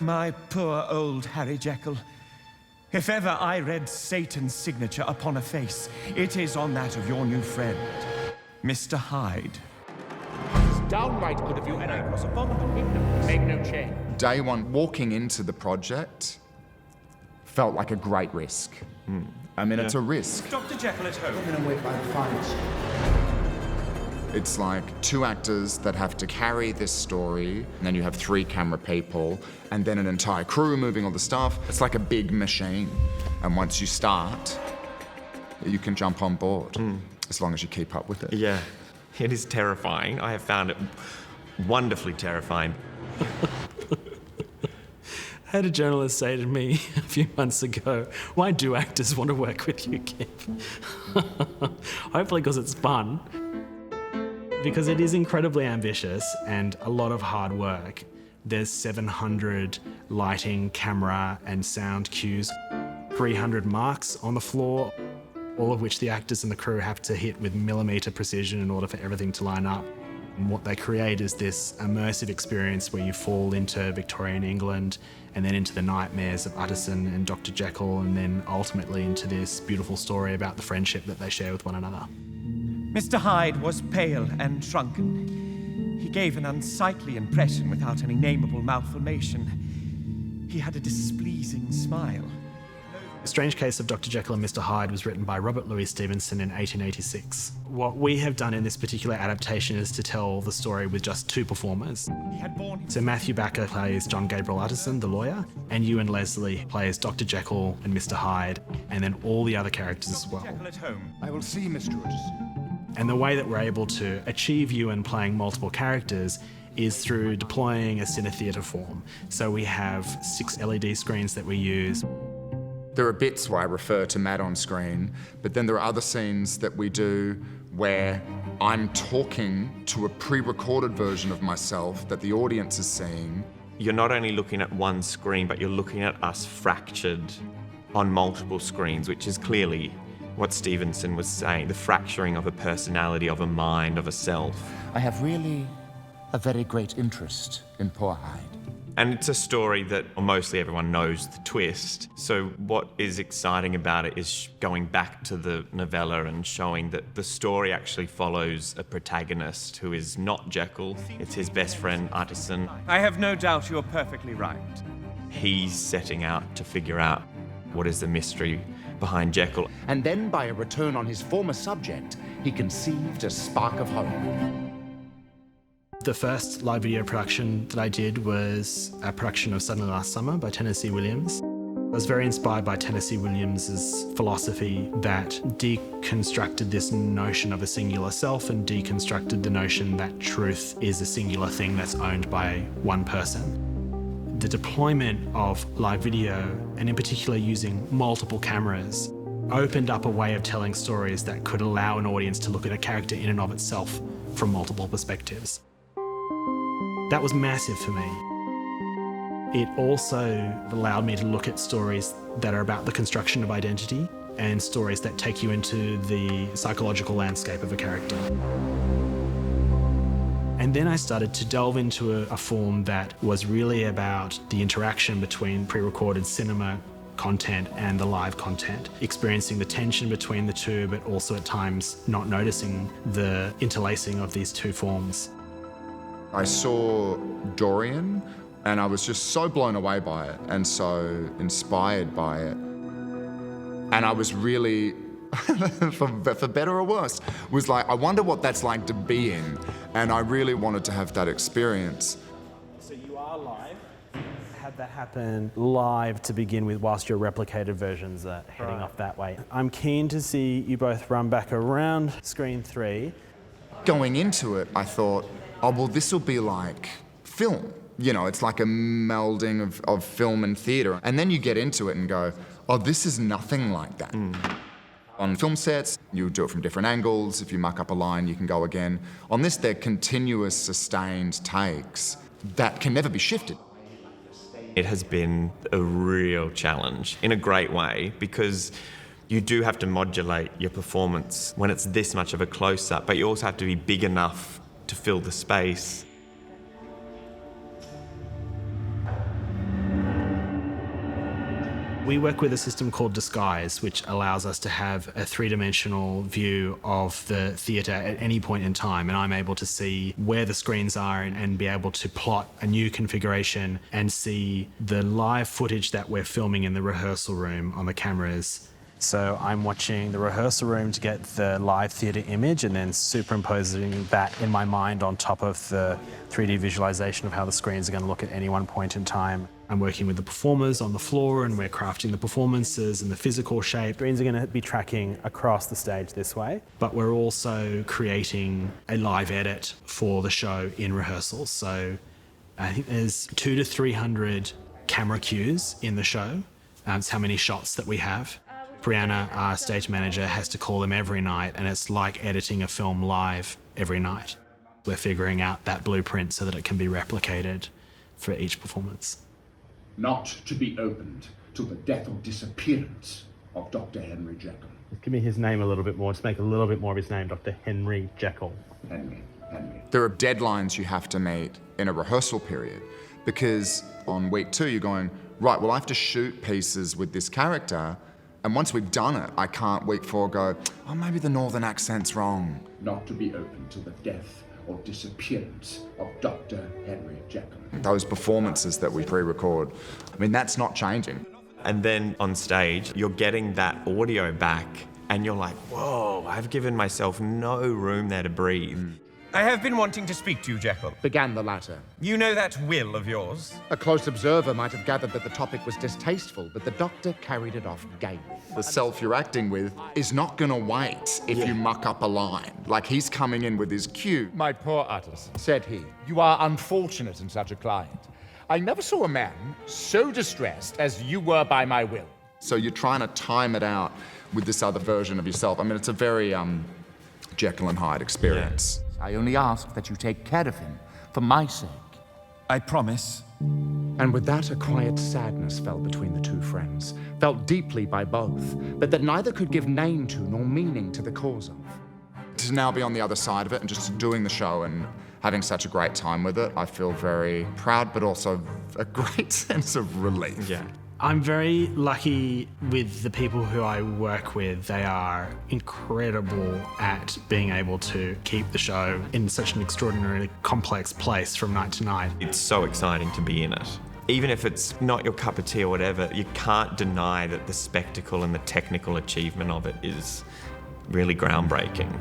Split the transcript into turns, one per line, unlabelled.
My poor old Harry Jekyll. If ever I read Satan's signature upon a face, it is on that of your new friend, Mr. Hyde.
It's downright good of you, and I was abominable. Make no change.
Day one, walking into the project felt like a great risk. I mean, it's a risk.
Dr. Jekyll at home.
I'm gonna wait by the finals.
It's like two actors that have to carry this story, and then you have 3 camera people, and then an entire crew moving all the stuff. It's like a big machine. And once you start, you can jump on board, as long as you keep up with it.
Yeah, it is terrifying. I have found it wonderfully terrifying.
I had a journalist say to me a few months ago, why do actors want to work with you, Kip? Hopefully because it's fun. Because it is incredibly ambitious and a lot of hard work. There's 700 lighting, camera and sound cues, 300 marks on the floor, all of which the actors and the crew have to hit with millimetre precision in order for everything to line up. And what they create is this immersive experience where you fall into Victorian England and then into the nightmares of Utterson and Dr. Jekyll, and then ultimately into this beautiful story about the friendship that they share with one another.
Mr. Hyde was pale and shrunken. He gave an unsightly impression without any nameable malformation. He had a displeasing smile.
The Strange Case of Dr. Jekyll and Mr. Hyde was written by Robert Louis Stevenson in 1886. What we have done in this particular adaptation is to tell the story with just 2 performers. So Matthew Backer plays John Gabriel Utterson, the lawyer, and Ewan Leslie plays Dr. Jekyll and Mr. Hyde, and then all the other characters as well.
Jekyll at home.
I will see, Mr. Utterson.
And the way that we're able to achieve Ewan playing multiple characters is through deploying a cinetheatre form. So we have 6 LED screens that we use.
There are bits where I refer to Matt on screen, but then there are other scenes that we do where I'm talking to a pre-recorded version of myself that the audience is seeing.
You're not only looking at one screen, but you're looking at us fractured on multiple screens, which is clearly what Stevenson was saying, the fracturing of a personality, of a mind, of a self.
I have really a very great interest in poor Hyde.
And it's a story that mostly everyone knows the twist. So what is exciting about it is going back to the novella and showing that the story actually follows a protagonist who is not Jekyll. It's his best friend, Utterson.
I have no doubt you're perfectly right.
He's setting out to figure out what is the mystery behind Jekyll.
And then, by a return on his former subject, he conceived a spark of hope.
The first live video production that I did was a production of Suddenly Last Summer by Tennessee Williams. I was very inspired by Tennessee Williams's philosophy that deconstructed this notion of a singular self and deconstructed the notion that truth is a singular thing that's owned by one person. The deployment of live video, and in particular using multiple cameras, opened up a way of telling stories that could allow an audience to look at a character in and of itself from multiple perspectives. That was massive for me. It also allowed me to look at stories that are about the construction of identity and stories that take you into the psychological landscape of a character. And then I started to delve into a form that was really about the interaction between pre-recorded cinema content and the live content, experiencing the tension between the two, but also at times not noticing the interlacing of these 2 forms.
I saw Dorian, and I was just so blown away by it and so inspired by it. And I was really, for better or worse, was like, I wonder what that's like to be in. And I really wanted to have that experience.
So you are live. Had that happen live to begin with, whilst your replicated versions are heading off that way. I'm keen to see you both run back around screen 3.
Going into it, I thought, oh, well, this will be like film. You know, it's like a melding of film and theatre. And then you get into it and go, oh, this is nothing like that. On film sets, you do it from different angles. If you muck up a line, you can go again. On this, they're continuous, sustained takes that can never be shifted.
It has been a real challenge in a great way, because you do have to modulate your performance when it's this much of a close-up, but you also have to be big enough to fill the space.
We work with a system called Disguise, which allows us to have a three-dimensional view of the theatre at any point in time, and I'm able to see where the screens are and be able to plot a new configuration and see the live footage that we're filming in the rehearsal room on the cameras. So I'm watching the rehearsal room to get the live theatre image and then superimposing that in my mind on top of the 3D visualization of how the screens are going to look at any one point in time. I'm working with the performers on the floor and we're crafting the performances and the physical shape. Screens are going to be tracking across the stage this way, but we're also creating a live edit for the show in rehearsals. So I think there's 200 to 300 camera cues in the show. It's how many shots that we have. Brianna, our stage manager, has to call them every night, and it's like editing a film live every night. We're figuring out that blueprint so that it can be replicated for each performance.
Not to be opened till the death or disappearance of Dr. Henry Jekyll.
Give me his name a little bit more. Just make a little bit more of his name, Dr. Henry Jekyll.
Henry.
There are deadlines you have to meet in a rehearsal period, because on week 2 you're going, right, well I have to shoot pieces with this character, and once we've done it, I can't week 4 go, oh, maybe the northern accent's wrong.
Not to be opened till the death or disappearance of Dr. Henry Jekyll.
Those performances that we pre-record, I mean, that's not changing.
And then on stage, you're getting that audio back and you're like, whoa, I've given myself no room there to breathe.
I have been wanting to speak to you, Jekyll.
Began the latter.
You know that will of yours?
A close observer might have gathered that the topic was distasteful, but the doctor carried it off gaily.
The self you're acting with is not gonna wait if you muck up a line. Like, he's coming in with his cue.
My poor Atlas.
Said he.
You are unfortunate in such a client. I never saw a man so distressed as you were by my will.
So you're trying to time it out with this other version of yourself. I mean, it's a very Jekyll and Hyde experience.
I only ask that you take care of him, for my sake.
I promise.
And with that, a quiet sadness fell between the two friends, felt deeply by both, but that neither could give name to nor meaning to the cause of.
To now be on the other side of it and just doing the show and having such a great time with it, I feel very proud, but also a great sense of relief.
Yeah.
I'm very lucky with the people who I work with. They are incredible at being able to keep the show in such an extraordinarily complex place from night to night.
It's so exciting to be in it. Even if it's not your cup of tea or whatever, you can't deny that the spectacle and the technical achievement of it is really groundbreaking.